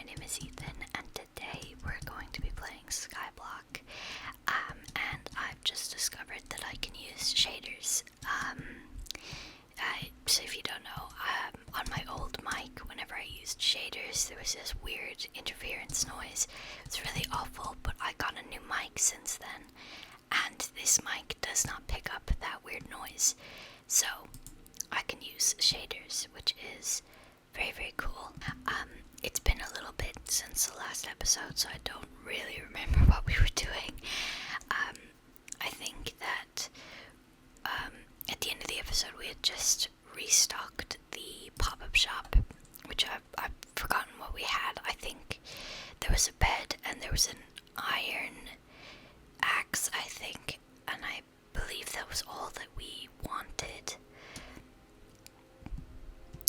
name is Ethan, and today we're going to be playing Skyblock. And I've just discovered that I can use shaders. So if you don't know, on my old mic, whenever I used shaders, there was this weird interference noise. It's really awful, but I got a new mic since then, and this mic does not pick up that weird noise. So I can use shaders, which is very, very cool. It's been a little bit since the last episode, so I don't really remember what we were doing. I think that at the end of the episode we had just restocked the pop-up shop, which I've forgotten what we had. I think there was a bed and there was an iron axe, I think, and I believe that was all that we wanted.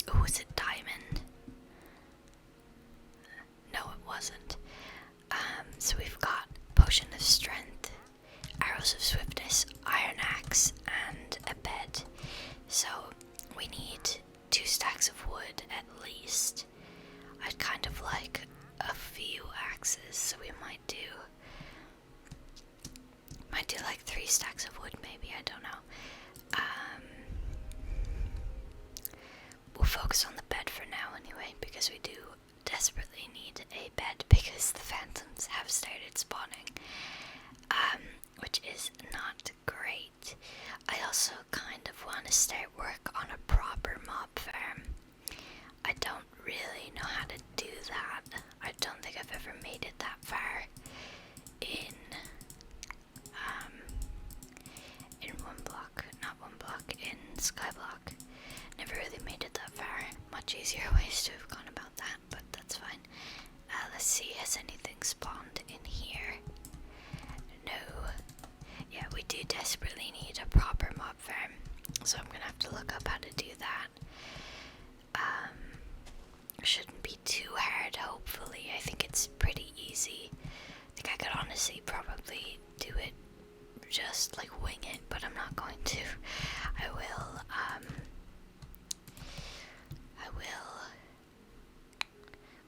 Oh, was it diamond? No, it wasn't. So we've got potion of strength, arrows of swiftness, iron axe, and a bed. So we need 2 stacks of wood at least. I'd kind of like a few axes, so we might do like 3 stacks of wood maybe, I don't know. We'll focus on the bed for now anyway, because we do desperately need a bed because the phantoms have started spawning, which is not great. I also kind of want to start work on a proper mob farm. I don't really know how to do that. I don't think I've ever made it that far in Skyblock. Never really made it that far. Much easier ways to have gone about that, but that's fine. Let's see, has anything spawned in here? No. Yeah, we do desperately need a proper mob farm, so I'm gonna have to look up how to do that. Shouldn't be too hard, hopefully. I think it's pretty easy. I think I could honestly probably do it just like wing it, but I'm not going to. I will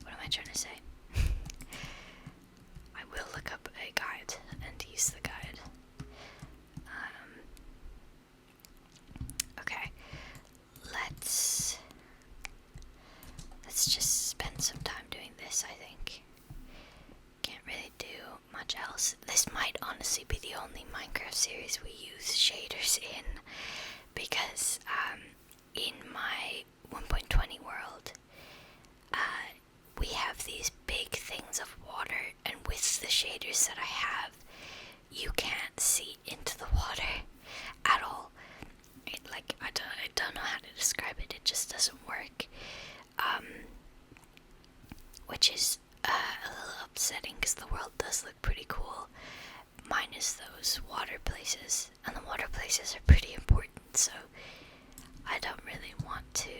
what am I trying to say? I will look up a guide and use the guide. Okay, let's just spend some time doing this, I think. Can't really do much else. This might honestly be the only Minecraft series we use shaders in, because in my 1.20 world, we have these big things of water, and with the shaders that I have, you can't see into the water at all. I don't know how to describe it. It just doesn't work, which is a little upsetting because the world does look pretty cool, minus those water places, and the water places are pretty important, so I don't really want to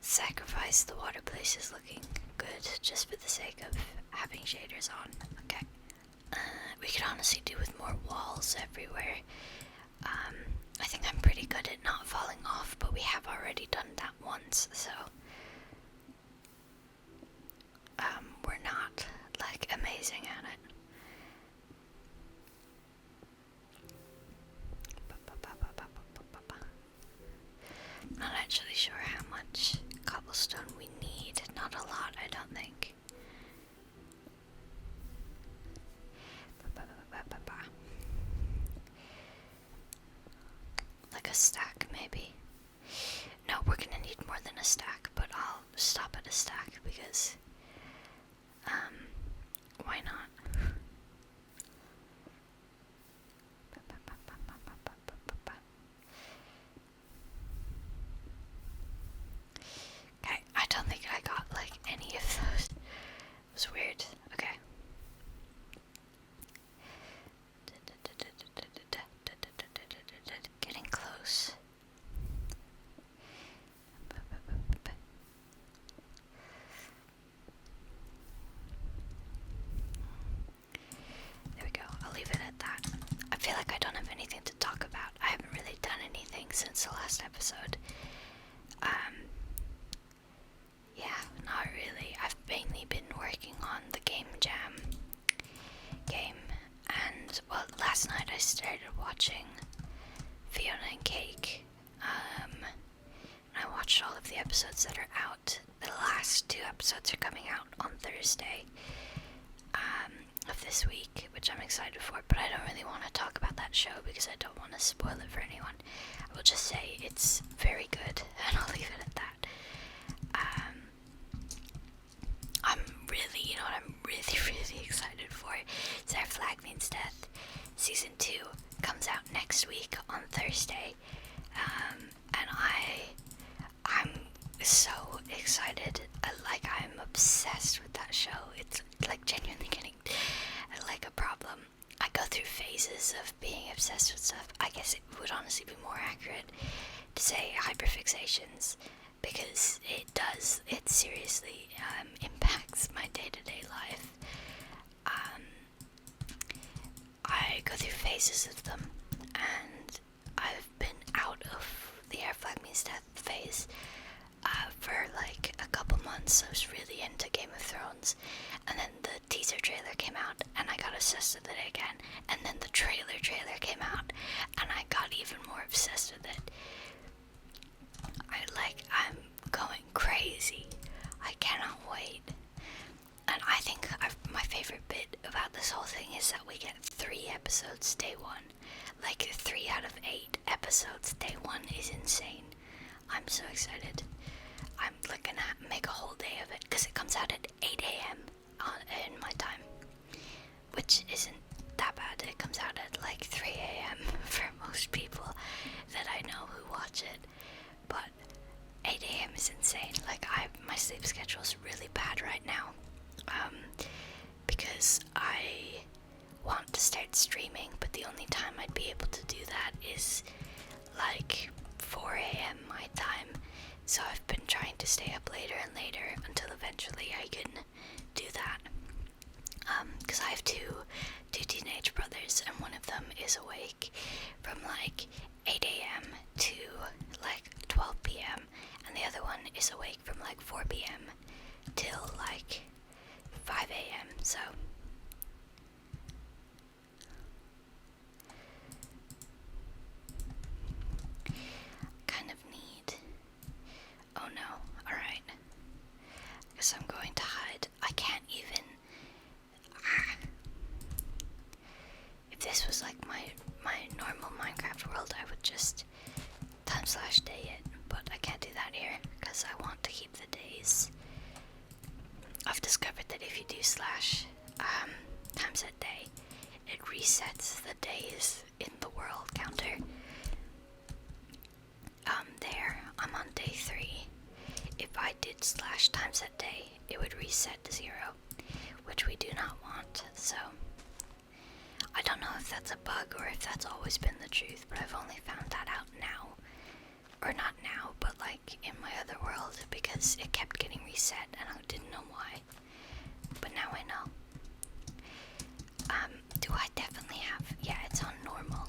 sacrifice the water places looking good just for the sake of having shaders on. Okay. We could honestly do with more walls everywhere. I think I'm pretty good at not falling off, but we have already done that once, so we're not like amazing at it. Not actually sure how much cobblestone we need. Not a lot, I don't think. Like a stack, maybe. No, we're gonna need more than a stack, but I'll stop at a stack because, why not? Okay, I don't think I got like any of those. It was weird. Okay. Getting close. There we go. I'll leave it at that. I feel like I don't have anything to talk about. I haven't really done anything since the last episode. Yeah, not really. I've been last night I started watching Fiona and Cake. I watched all of the episodes that are out. The last 2 episodes are coming out on Thursday of this week, which I'm excited for, but I don't really want to talk about that show because I don't want to spoil it for anyone. I will just say it's very good, and I'll leave it at that. I'm really, you know what I'm really excited for? It's Our Flag Means Death. Season 2 comes out next week on Thursday, and I'm so excited. I'm obsessed with that show. It's like genuinely getting like a problem. I go through phases of being obsessed with stuff. I guess it would honestly be more accurate to say hyperfixations, because it seriously impacts my day-to-day life. I go through phases of them, and I've been out of the Our Flag Means Death phase for like a couple months. I was really into Game of Thrones, and then the teaser trailer came out, and I got obsessed with it again, and then the trailer came out, and I got even more obsessed with it. I'm going crazy. I cannot wait. And I think my favorite bit about this whole thing is that we get 3 episodes day 1. Like 3 out of 8 episodes day 1 is insane. I'm so excited. I'm gonna make a whole day of it, because it comes out at 8 a.m. In my time, which isn't that bad. It comes out at like 3 a.m. for most people that I know who watch it, but 8 a.m. is insane. My sleep schedule is really bad right now, because I want to start streaming, but the only time I'd be able to do that is like 4 a.m. my time. So I've been trying to stay up later and later until eventually I can do that. Because I have two teenage brothers, and one of them is awake from like 8 a.m. to like 12 p.m. and the other one is awake from like 4 p.m. till like 5 a.m. So kind of need... Oh no, alright. Guess I'm going to hide. I can't even... If this was like my normal Minecraft world, I would just time/day it, but I can't do that here because I want to keep the days. I've discovered that if you do /times@day, it resets the days in the world counter. There, I'm on day 3. If I did /times@day, it would reset to 0, which we do not want, so I don't know if that's a bug or if that's always been the truth, but I've only found that out now. Or not now, but like in my other world, because it kept getting reset and I didn't know why. But now I know. Do I definitely have... Yeah, it's on normal.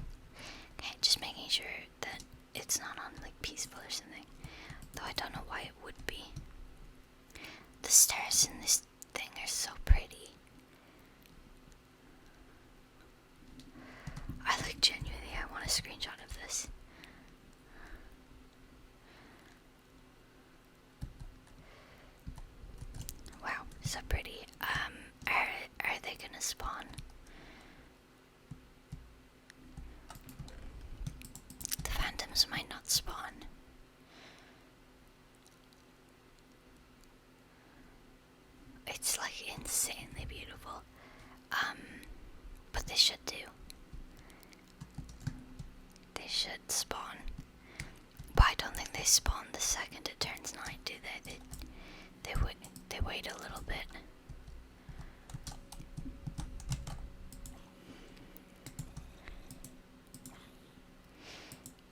Okay, just making sure that it's not on like peaceful or something. Though I don't know why it would be. The stars in this thing are so pretty. Genuinely, I want a screenshot of this. Wow, so pretty. Are they gonna spawn? The phantoms might not spawn. It's like insanely beautiful. But they should do. They should spawn. But I don't think they spawn the second it turns night, do they? They wait a little bit.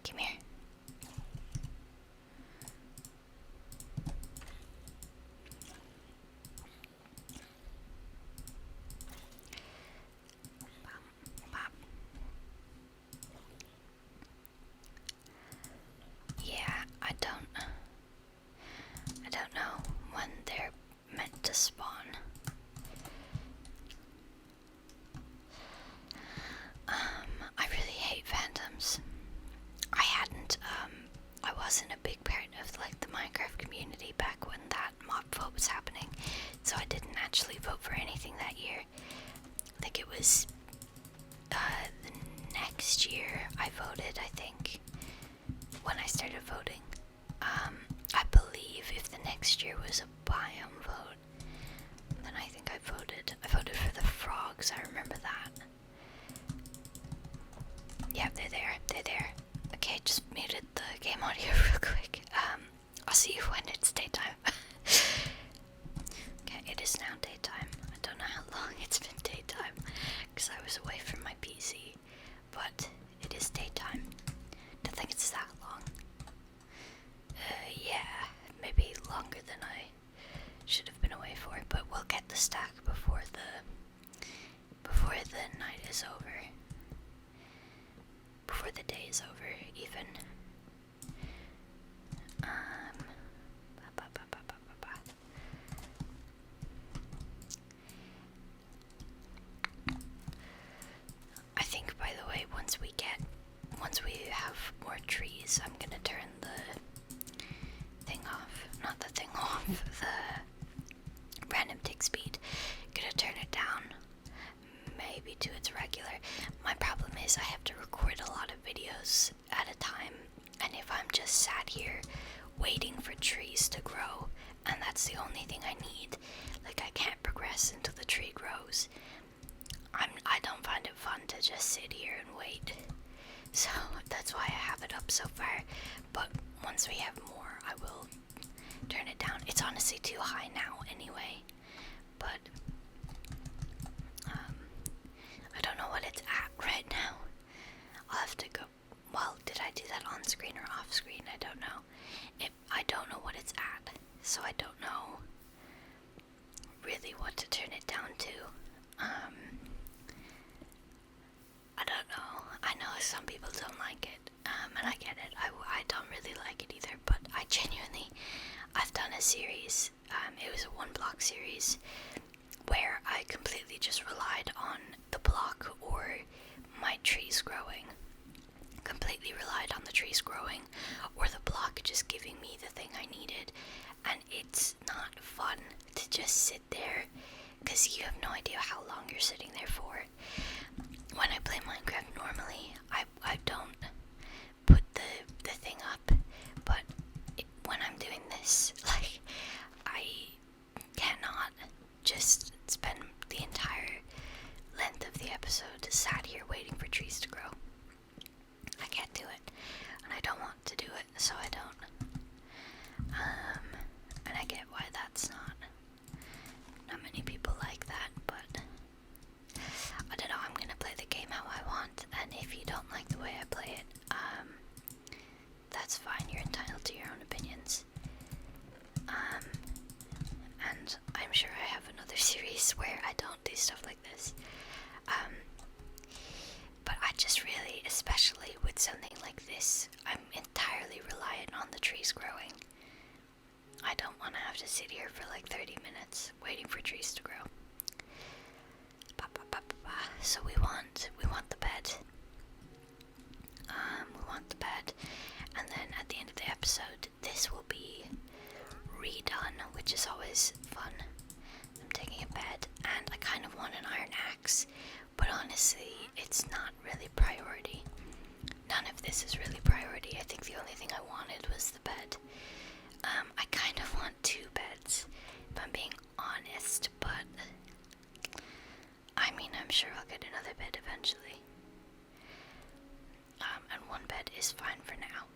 Come here. Yeah, I don't know when they're meant to spawn. I'll see you when it's daytime. Okay, it is now daytime. I don't know how long it's been daytime because I was away from my PC, but it is daytime. Don't think it's that long. Yeah, maybe longer than I should have been away for, but we'll get the stack before the night is over. Before the day is over, even. I think, by the way, once we have more trees, I'm gonna turn the thing off. Not the thing off, the random tick speed. Gonna turn it down, maybe to its regular. My problem is I have to record a lot of videos at a time, and if I'm just sat here waiting for trees to grow, and that's the only thing I need, like I can't progress until the tree grows. I don't find it fun to just sit here and wait. So that's why I have it up so far. But once we have more, I will turn it down. It's honestly too high now anyway. But I don't know what it's at right now. I'll have to go. Well, did I do that on screen or off screen? I don't know. I don't know what it's at, so I don't know really what to turn it down to. I don't know. I know some people don't like it, and I get it. I don't really like it either, but I've done a series, it was a one block series, where I completely just relied on the block or my trees growing. Completely relied on the trees growing, or the block just giving me the thing I needed, and it's not fun to just sit there, because you have no idea how long you're sitting there for. When I play Minecraft normally, I don't put the thing up, but when I'm doing this, like, I cannot just spend the entire length of the episode sat here waiting for trees to grow. I can't do it, and I don't want to do it, so I don't. And I get why that's not many people like that, but I don't know, I'm gonna play the game how I want, and if you don't like the way I play it, that's fine, you're entitled to your own opinions. And I'm sure I have another series where I don't do stuff like this. But I just really, especially with something like this, I'm entirely reliant on the trees growing. I don't want to have to sit here for like 30 minutes waiting for trees to grow. So we want the bed. We want the bed, and then at the end of the episode, this will be redone, which is always fun. I'm taking a bed, and I kind of want an iron axe, but honestly, it's not really priority. None of this is really priority. I think the only thing I wanted was the bed. I kind of want two beds, if I'm being honest, but I mean, I'm sure I'll get another bed eventually. And one bed is fine for now.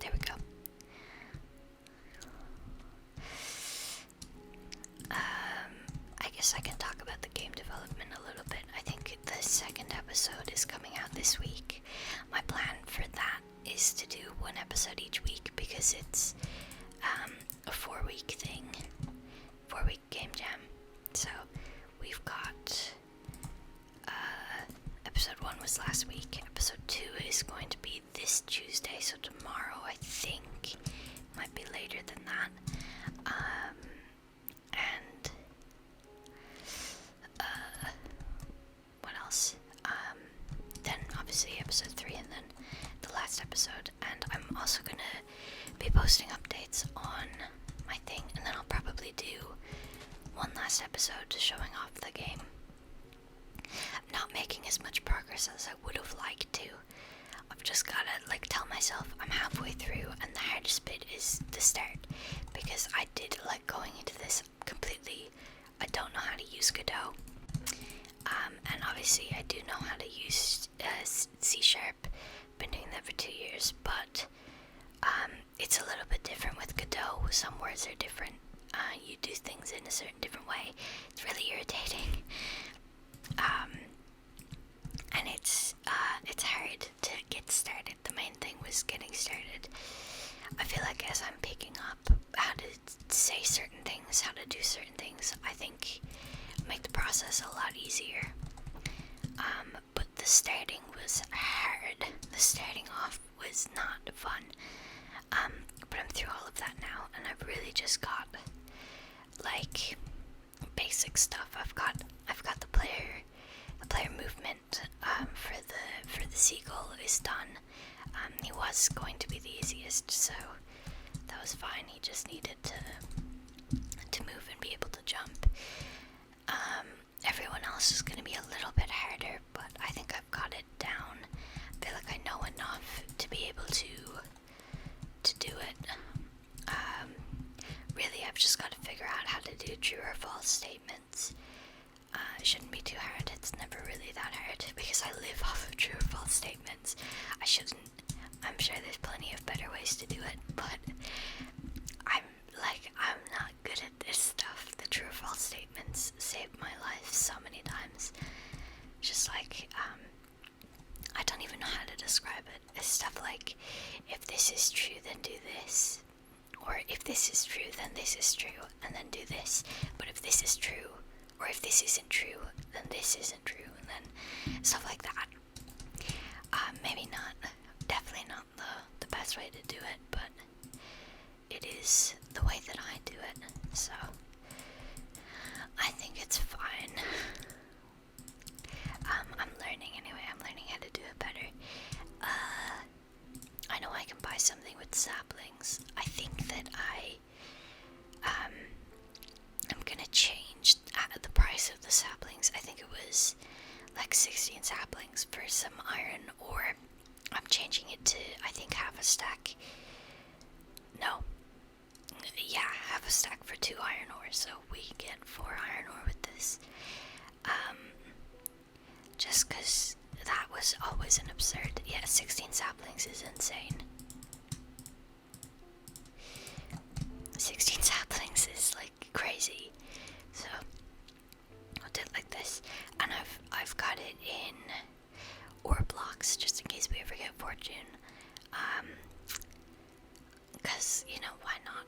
There we go. I guess I can talk about the game development a little bit. I think the second episode is coming out this week. My plan for that is to do one episode each week because it's a 4-week thing, 4-week game jam. So we've got episode 1 was last week, episode 2 is going to be this Tuesday, so tomorrow I think, might be later than that. And what else? Then obviously episode 3 and then the last episode, and I'm also gonna be posting updates on my thing, and then I'll probably do one last episode showing off the game. I'm not making as much progress as I would have liked to. I've just gotta tell myself I'm halfway through and the hardest bit is the start, because because I did like going into this completely. I don't know how to use Godot, and obviously I do know how to use C#. Been doing that for 2 years, but it's a little bit different with Godot. Some words are different. You do things in a certain different way. It's really irritating. And it's hard to get started. The main thing was getting started. I feel like as I'm picking up how to say certain things, how to do certain things, I think make the process a lot easier. But the starting was hard. The starting off was not fun. But I'm through all of that now, and I've really just got like basic stuff. I've got the player movement for the seagull is done. He was going to be the easiest, so that was fine. He just needed to move and be able to jump. Everyone else is going to be a little bit harder, but I think I've got it down. I feel like I know enough to be able to do it. Really, I've just got to figure out how to do true or false statements. It shouldn't be too hard. It's never really that hard because I live off of true or false statements. I'm sure there's plenty of better ways to do it, but I'm not good at this stuff. The true or false statements saved my life so many times. Just like, I don't even know how to describe it. It's stuff like, if this is true, then do this. Or if this is true, then this is true, and then do this. But if this is true, or if this isn't true, then this isn't true, and then stuff like that. Maybe not, definitely not the best way to do it, but it is the way that I do it, so I think it's fine. I'm learning anyway. I'm learning how to do it better. I know I can buy something with saplings. I think that I'm gonna change the price of the saplings. I think it was like 16 saplings for some iron, or I'm changing it to, I think, half a stack. No. Yeah, half a stack for 2 iron ores, so we get 4 iron ore with this. Just because that was always an absurd. Yeah, 16 saplings is insane. 16 saplings is like crazy. So I'll do it like this, and I've got it in ore blocks just in case we ever get fortune. Because, you know, why not?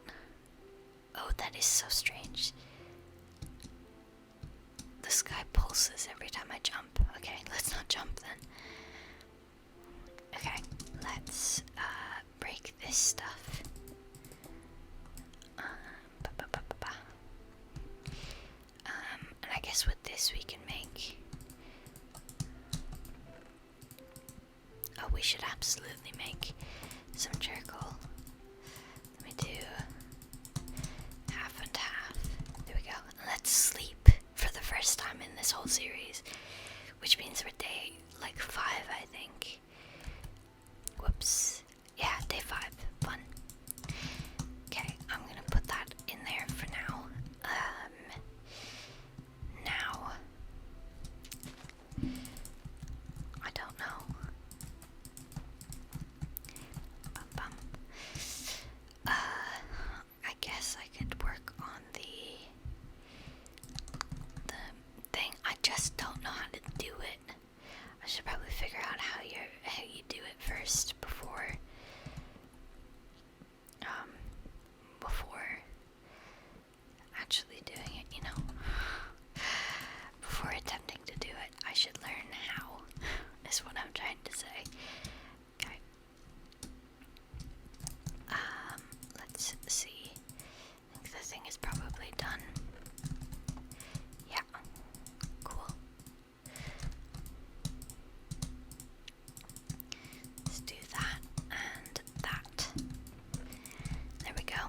Oh, that is so strange. The sky pulses every time I jump. Okay, let's not jump then. Okay, let's break this stuff. And I guess with this we can make... Oh, we should absolutely make some charcoal. Let me do half and half. There we go. Let's sleep for the first time in this whole series, which means we're day like 5, I think. Whoops. Yeah, day 5. Fun. Okay, I'm gonna put that in there for now. Now, I don't know. I guess I could work on the thing. I just don't know how to do it. I should probably figure out how you do it first before actually doing it, you know. Before attempting to do it, I should learn how, is what I'm trying to say. Okay. Let's see. I think the thing is probably done. Yeah. Cool. Let's do that and that. There we go.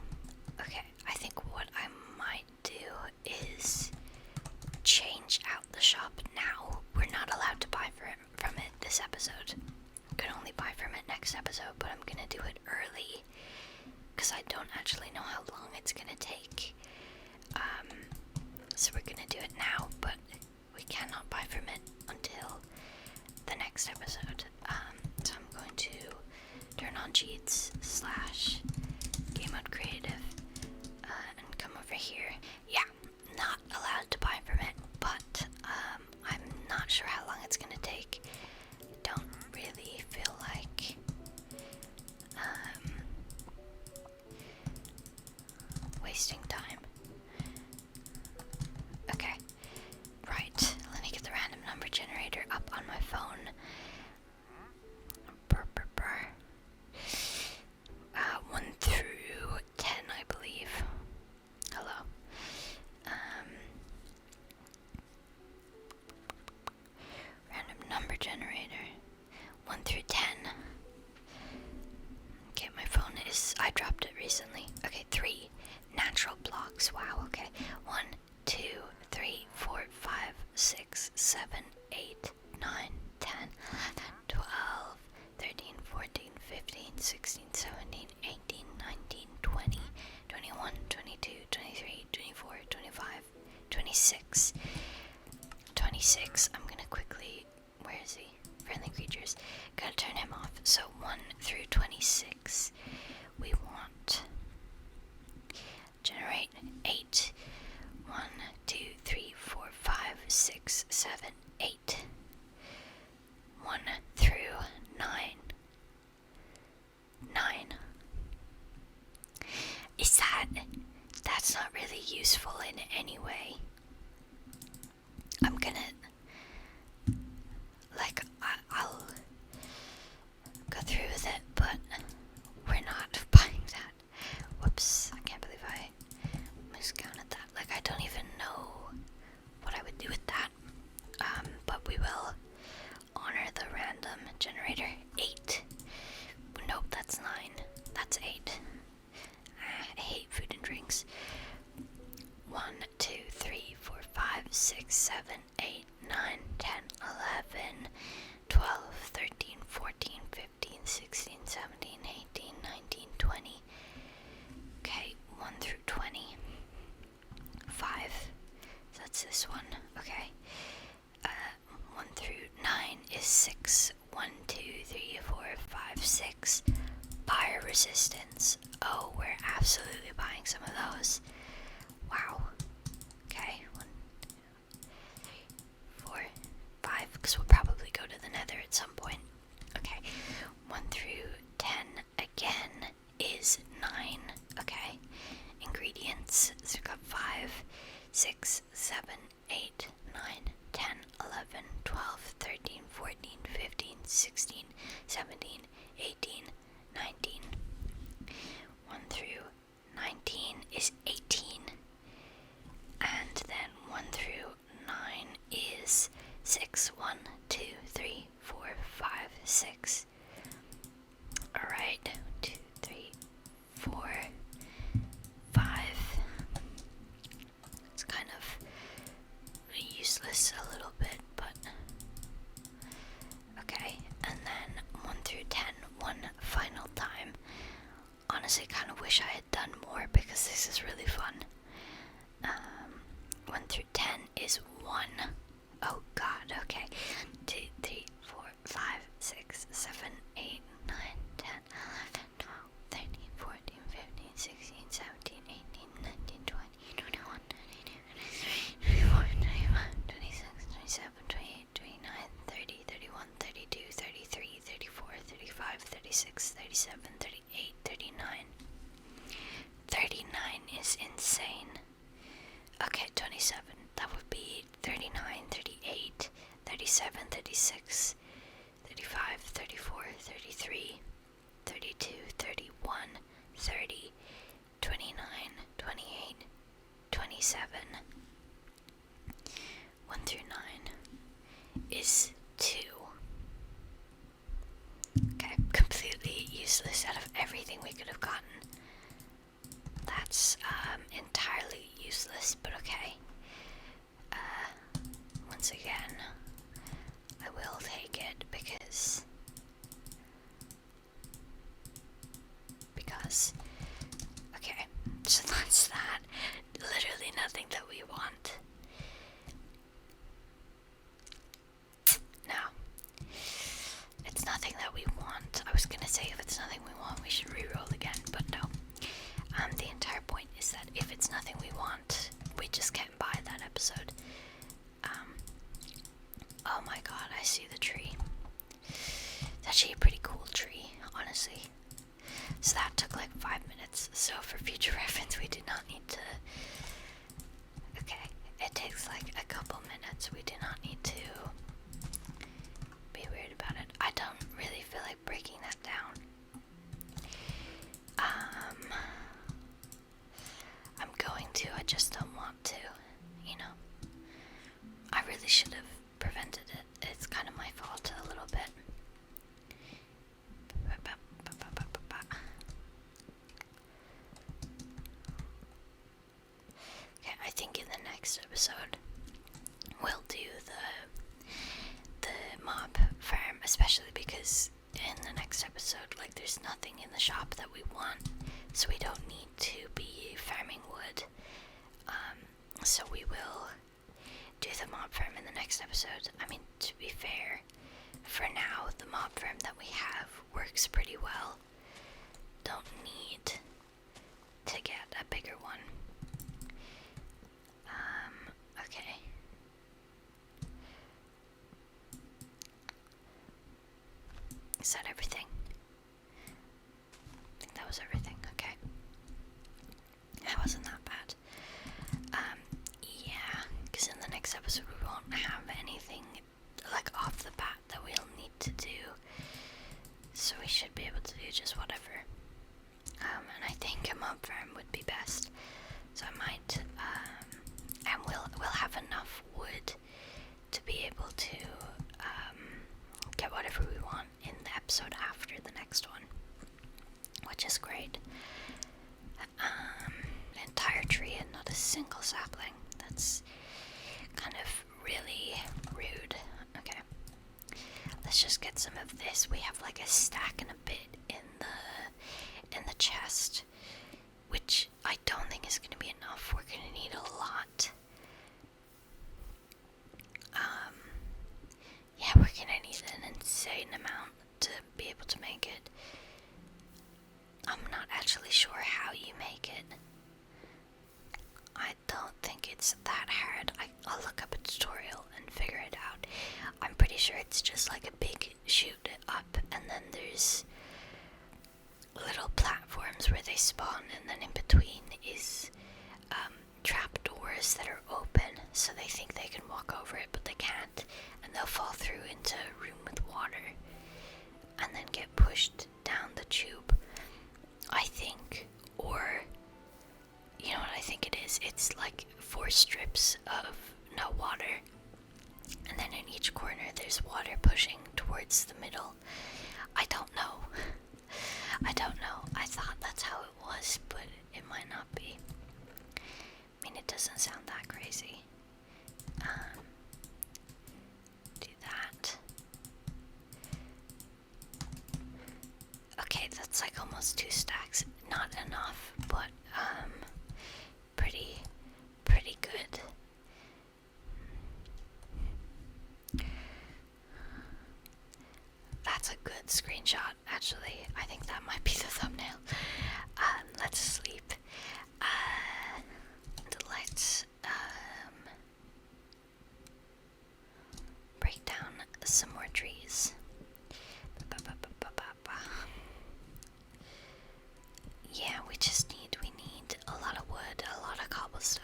Okay, I think what I might do is change out the shop now. We're not allowed to buy from it this episode. We can only buy from it next episode, but I'm gonna do it early because I don't actually know how long it's gonna take. So we're gonna do it now, but we cannot buy from it until the next episode. So I'm going to turn on cheats / game mode creative and come over here. Yeah, not allowed to buy from it, but I'm not sure how long it's gonna take. Don't really feel like wasting time. Okay, right, let me get the random number generator up on my phone. Brr, brr, brr. 1 through 10, I believe. Hello. Random number generator. 1 through 10. Okay, my phone is, I dropped it recently. Okay, 3. Natural blocks. Wow, okay. 1, 2, 3, 4, 5, 6, 7, 8, 9, 10, 11, 12, 13, 14, 15, 16, 17, 18, 19, 20, 21, 22, 23, 24, 25, 26. 26. I'm gonna quickly, where is he? Friendly creatures. Gotta turn him off. So 1 through 26. We want generate 8. 1, 2, 3, 4, 5, 6, 7, 8. 1 through 9. 9. Is that's not really useful in any way. I'm gonna, like, I'll go through with it, but we're not buying that. Whoops, I can't believe I miscounted that. Like, I don't even know what I would do with that. But we will honor the random generator. 8. Nope, that's 9. That's 8. I hate food and drinks. 1, 2, 3, 4, 5, 6, 7, 8, 9, 10, 11, 12, 13, 14, 15, 16, 17, 18, 19, 20. Okay, 1 through 20. 5. So that's this one. Okay. 1 through 9 is 6. 1, 2, 3, 4, 5, 6. Fire resistance. Oh, we're absolutely buying some of those. Wow. Okay, 1, 2, 3, 4, 5, because we'll probably go to the nether at some point. Okay, 1 through 10 again is 9. Okay, ingredients, so we've got 5, 6, 7, 8, 9, 10, 11, 12, 13, 14, 15, 16, 17, 18, 19. 1 through 19 is 18. And then 1 through 9 is 6. 1, 2, 3, 4, 5, 6. Alright, 2, 3, 4, 5. It's kind of useless a little bit, but okay. And then 1 through 10, one final time. Honestly, kind of wish I had done more because this is really fun. 1 through 10 is 1. Oh god, okay. 2, 3, 4, 5, 6, 7, 8, 9, 10, 11, 12, 13, 14, 15, 16, 17, 18, 19, 20, 21, 22, 23, 24, 25, 26, 27, 28, 29, 30, 31, 32, 33, 34, 35, 36, 37, 38, 39. 39 is insane. Okay, 27. That would be 39, 38, 37, 36, 35, 34, 33, 32, 31, 30, 29, 28, 27. 1 through 9 is 2. Okay, completely useless out of everything we could have gotten. That's entirely useless, but okay. Once again, I will take it because okay. it's nothing we want. We just can't buy that episode. Oh my god, I see the tree. It's actually a pretty cool tree, honestly. So that took like 5 minutes. So for future reference, we did not need to. Okay, it takes like a couple minutes. We do not need to be weird about it. I don't really feel like breaking that down. I'm going to, I just don't want to, you know. I really should have prevented it. It's kind of my fault a little bit. Okay, I think in the next episode we'll do the mob farm, especially because in the next episode, like, there's nothing in the shop that we want, so we don't need to be farming wood. So we will do the mob farm in the next episode. I mean, to be fair, for now, the mob farm that we have works pretty well. Don't need to get a bigger one. Okay. Is that everything? I think that was everything. Okay. That wasn't that bad. Yeah, because in the next episode we won't have anything like off the bat that we'll need to do. So we should be able to do just whatever. And I think a mob farm would be best. So I might, and we'll have enough wood to be able to get whatever we want in the episode after the next one, which is great. An entire tree and not a single sapling. That's kind of really rude. Okay, let's just get some of this. We have like a stack and a bit in the chest, which I don't think is going to be enough. We're going to need a lot. Yeah, we're going to need an insane amount to be able to make it. I'm not actually sure how you make it. I don't think it's that hard. I'll look up a tutorial and figure it out. I'm pretty sure it's just like a big chute up, and then there's little platforms where they spawn, and then in between is trapdoors that are open, so they think they can walk over it, but they can't, and they'll fall through into a room with water, and then get pushed down the tube, I think. Or, you know what I think it is? It's like 4 strips of no water, and then in each corner there's water pushing towards the middle. I don't know. I thought that's how it was, but it might not be. I mean, it doesn't sound that crazy. Do that. Okay, that's like almost 2 stacks. Not enough, but pretty good. That's a good screenshot, actually. I think that might be the thumbnail. Let's sleep. Let's break down some more trees. Yeah, we need a lot of wood, a lot of cobblestone.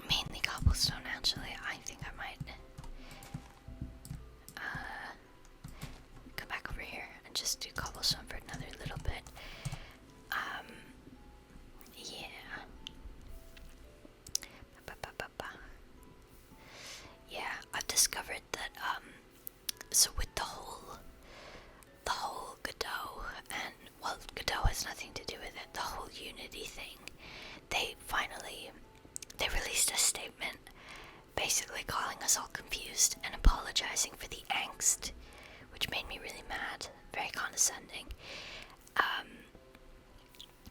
Mainly cobblestone, actually. I think I might come back over here and just do cobblestone for another little bit. Yeah. Yeah, I've discovered that, so with the whole Godot, and, well, Godot has nothing to do with it, the whole Unity thing, they released a statement basically calling us all confused and apologizing for the angst, which made me really mad, very condescending.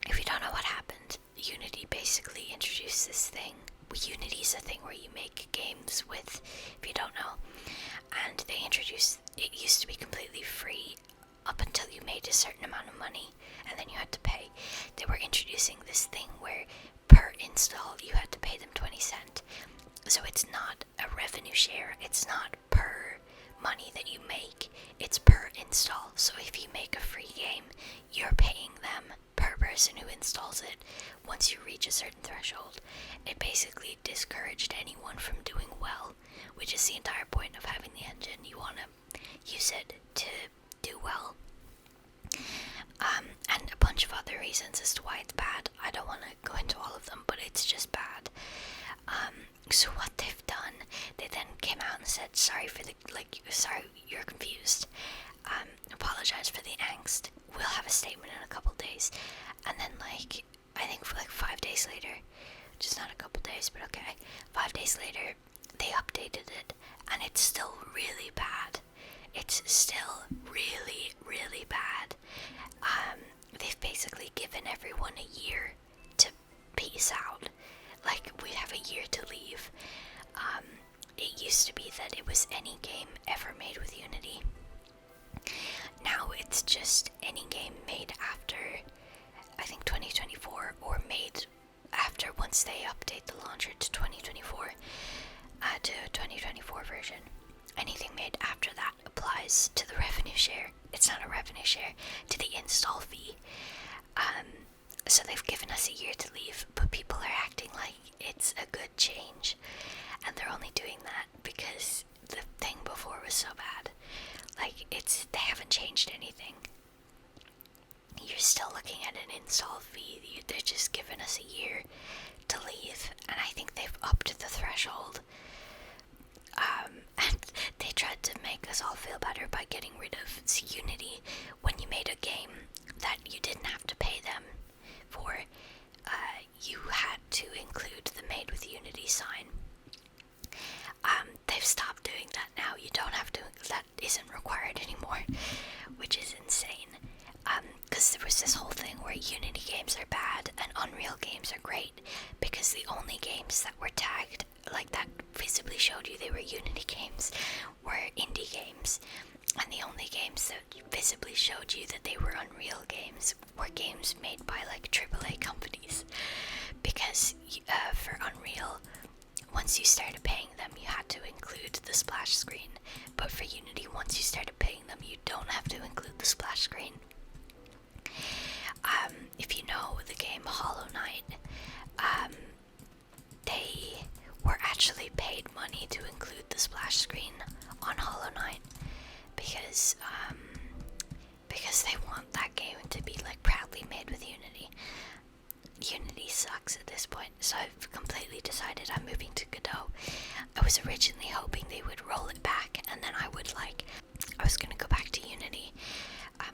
If you don't know what happened, Unity basically introduced this thing. Unity's a thing where you make games with, if you don't know, and they introduced, it used to be completely free up until you made a certain amount of money, and then you had to pay. They were introducing this thing where per install you had to pay them 20 cents. So it's not a revenue share, it's not per money that you make, it's per install. So if you make a free game, you're paying them per person who installs it once you reach a certain threshold. It basically discouraged anyone from doing well, which is the entire point of having the engine. You want to use it to do well. And a bunch of other reasons as to why it's bad. I don't want to go into all of them, but it's just bad. So what they've done, they then came out and said, sorry you're confused. Apologize for the angst. We'll have a statement in a couple days. And then I think for 5 days later, just not a couple days, but okay, 5 days later, they updated it, and it's still really bad. It's still really, really bad. They've basically given everyone a year to peace out. We have a year to leave. It used to be that it was any game ever made with Unity. Now it's just any game made after, I think, 2024, or made after, once they update the launcher to 2024, to 2024 version. Anything made after that applies to the revenue share. It's not a revenue share, to the install fee. So they've given us a year to leave, but people are acting like it's a good change, and they're only doing that because the thing before was so bad. They haven't changed anything. You're still looking at an install fee. They're just giving us a year to leave, and I think they've upped the threshold. And they tried to make us all feel better by getting rid of Unity. When you made a game that you didn't have to pay them for, you had to include the Made with Unity sign. They've stopped doing that now. You don't have to, that isn't required anymore, which is insane. Because there was this whole thing where Unity games are bad and Unreal games are great, because the only games that were tagged, that visibly showed you they were Unity games, were indie games, and the only games that visibly showed you that they were Unreal games were games made by AAA companies. Because for Unreal, once you started paying them, you had to include the splash screen, but for Unity, once you started paying them, you don't have to include the splash screen. If you know the game Hollow Knight, they were actually paid money to include the splash screen on Hollow Knight because they want that game to be proudly made with Unity. Unity sucks at this point, so I've completely decided I'm moving to Godot. I was originally hoping they would roll it back, and then I was gonna go back to Unity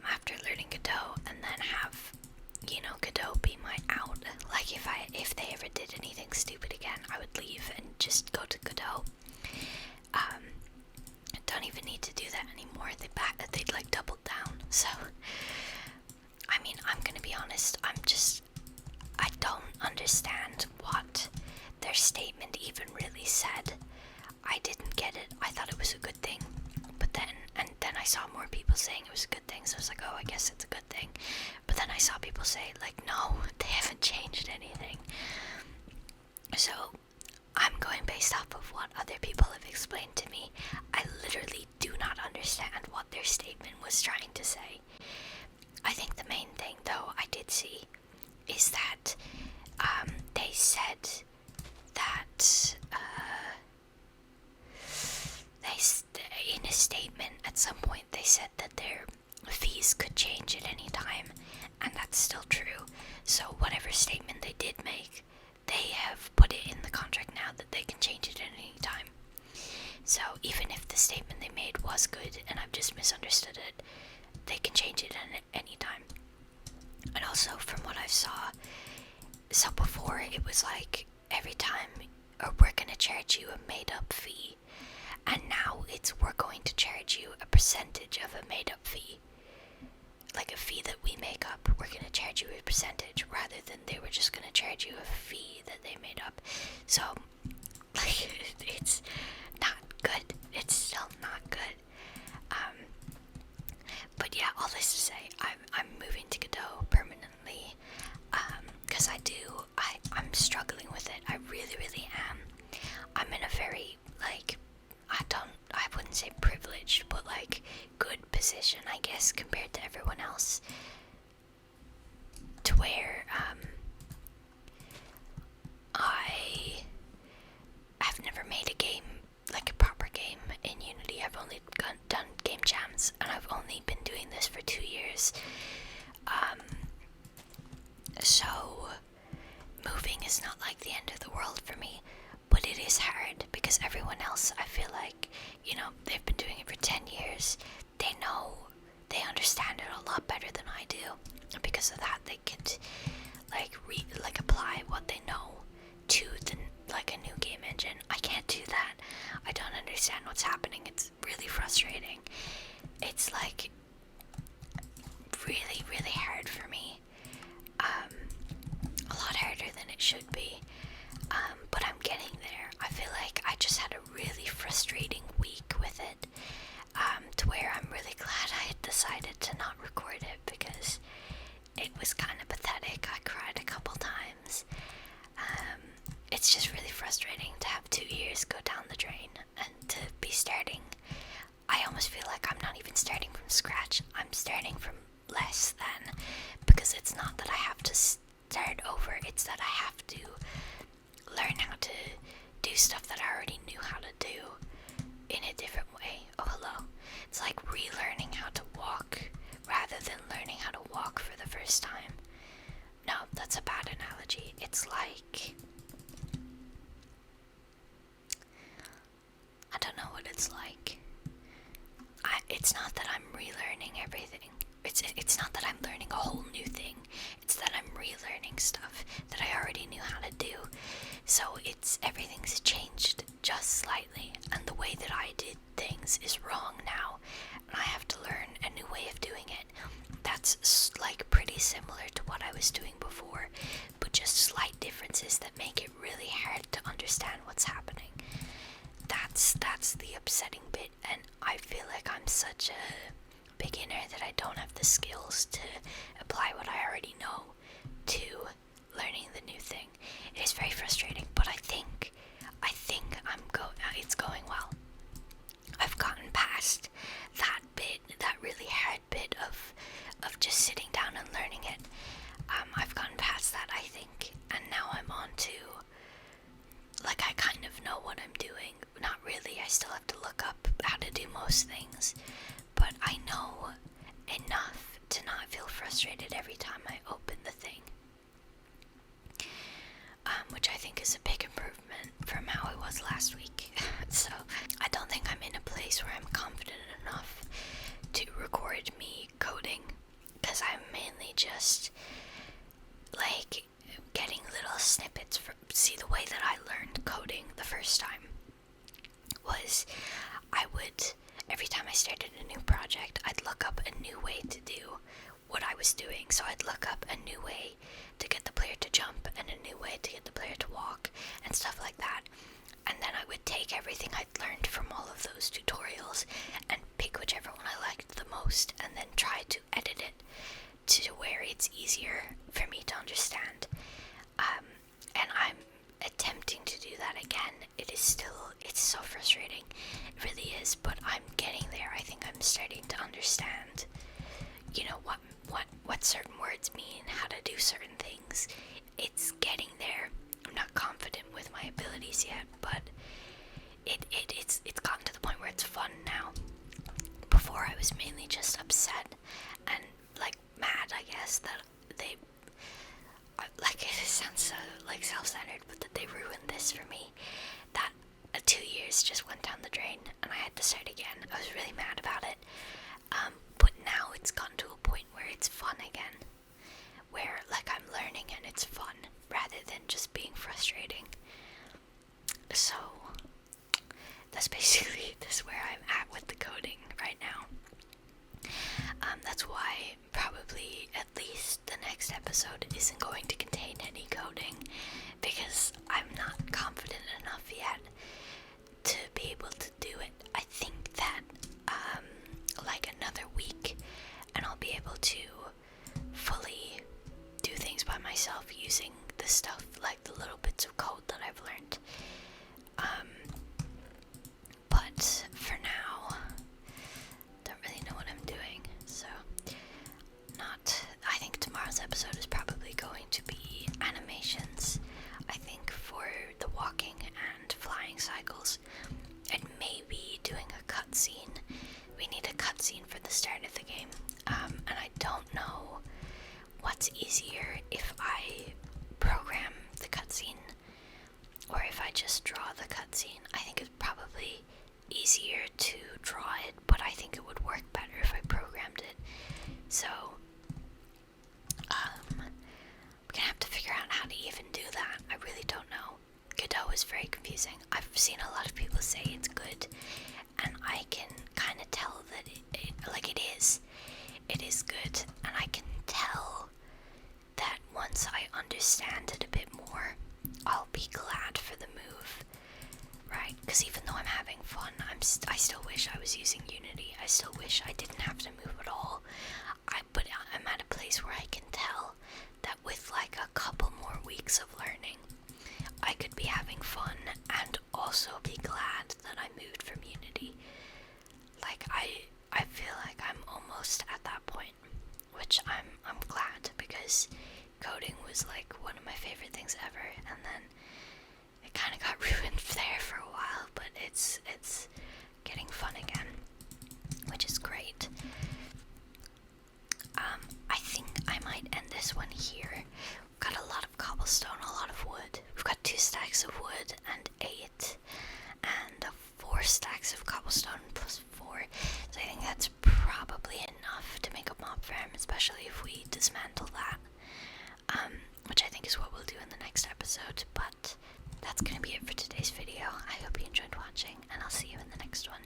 after learning Godot, and then have, Godot be my out. If they ever did anything stupid again, I would leave and just go to Godot. Don't even need to do that anymore. They'd doubled down. So, I'm gonna be honest. I don't understand what their statement even really said. I didn't get it. I thought it was a good thing, but then I saw more people saying it was a good thing, so I was like, oh, I guess it's a good thing. But then I saw people say, no, they haven't changed anything. So I'm going based off of what other people have explained to me. I literally do not understand what their statement was trying to say. I think the main thing, though, I did see is that they said that in a statement at some point they said that their fees could change at any time, and that's still true. So whatever statement they did make, they have put it in the contract now that they can change it at any time. So even if the statement they made was good and I've just misunderstood it, they can change it at any time. And also, from what I saw, so before it was every time, or we're going to charge you a made up fee, and now it's we're going to charge you a percentage of a made up fee. A fee that we make up, we're going to charge you a percentage, rather than they were just going to charge you a fee that they made up. So, it's not good. It's still not good. But yeah, all this So moving is not like the end of the world for me, but it is hard because everyone else, I feel like, you know, they've been doing it for 10 years. They know, they understand it a lot better than I do. And because of that, they could like apply what they know to like a new game engine. I can't do that. I don't understand what's happening. It's really frustrating. It's like really, really hard for me. A lot harder than it should be. But I'm getting there. I feel like I just had a really frustrating week with it. To where I'm really glad I had decided to not record it because it was kind of pathetic. I cried a couple times. It's just really frustrating to have 2 years go down the drain and to be starting. I almost feel like I'm not even starting from scratch. I'm starting from less than, because it's not that I have to start over, it's that I have to learn how to do stuff that I already knew how to do in a different way. Oh, hello. It's like relearning how to walk rather than learning how to walk for the first time. No, that's a bad analogy. It's like, I don't know what it's like. It's not that I'm relearning everything. It's not that I'm learning a whole new thing. It's that I'm relearning stuff that I already knew how to do. So everything's changed just slightly, and the way that I did things is wrong now, and I have to learn a new way of doing it. That's like pretty similar to what I was doing before, but just slight differences that make it really hard to understand what's happening. That's the upsetting bit, and I feel like I'm such a beginner that I don't have the skills to apply what I already know to learning the new thing. It is very frustrating, but I think it's going well. I've gotten past that bit, that really hard bit of just sitting down and learning it. I've gotten past that, I think, and now I'm on to, like, I kind of know what I'm doing. Not really, I still have to look up how to do most things, but I know enough to not feel frustrated every time I open the thing. Which I think is a big improvement from how it was last week. So I don't think I'm in a place where I'm confident enough to record me coding, because I'm mainly just like getting little snippets see, the way that I learned coding the first time was every time I started a new project, I'd look up a new way to do what I was doing. So I'd look up a new way to get the player to jump and a new way to get the player to walk and stuff like that. And then I would take everything I'd learned from all of those tutorials and pick whichever one I liked the most and then try to edit it to where it's easier for me to understand. And I'm attempting to do that again. It's so frustrating. It really is, but I'm getting there. I think I'm starting to understand, you know, what certain words mean, how to do certain things. It's getting there. I'm not confident with my abilities yet, but it's gotten to the point where it's fun now. Before I was mainly just upset and like mad, I guess, that they, like, it sounds so like self-centered, but that they ruined this for me. That 2 years just went down the drain and I had to start again. I was really mad about it. But now it's gotten to a point where it's fun again. Where, like, I'm learning and it's fun rather than just being frustrating. So that's basically where I'm at with the coding right now. That's why probably at least the next episode isn't going to contain any coding, because I'm not confident enough yet to be able to do it. I think that like another week and I'll be able to fully do things by myself using the stuff, like the little bits of code that I've learned. But for now, don't really know what I'm doing, so I think tomorrow's episode is probably going to be animations, I think, for the walking and flying cycles, and maybe doing a cutscene. We need a cutscene for the start of the game, and I don't know what's easier, if I I just draw the cutscene. I think it's probably easier to draw it, but I think it would work better if I programmed it. So, I'm gonna have to figure out how to even do that. I really don't know. Godot is very confusing. I've seen a lot of people say it's good, and I can kind of tell that it is. It is good, and I can tell that once I understand it a bit more, I'll be glad for the move, right? Because even though I'm having fun, I still wish I was using Unity. I still wish I didn't have to move at all. But I'm at a place where I can tell that with like a couple more weeks of learning, I could be having fun and also be glad that I moved from Unity. Like I feel like I'm almost at that point, which I'm glad, because coding was like one of my favorite things ever, and then it kind of got ruined there for a while, but it's getting fun again, which is great. I think I might end this one here. We've got a lot of cobblestone, a lot of wood. We've got 2 stacks of wood and 8, and 4 stacks of cobblestone plus 4. So I think that's probably enough to make a mob farm, especially if we dismantle that. Which I think is what we'll do in the next episode. But that's gonna be it for today's video. I hope you enjoyed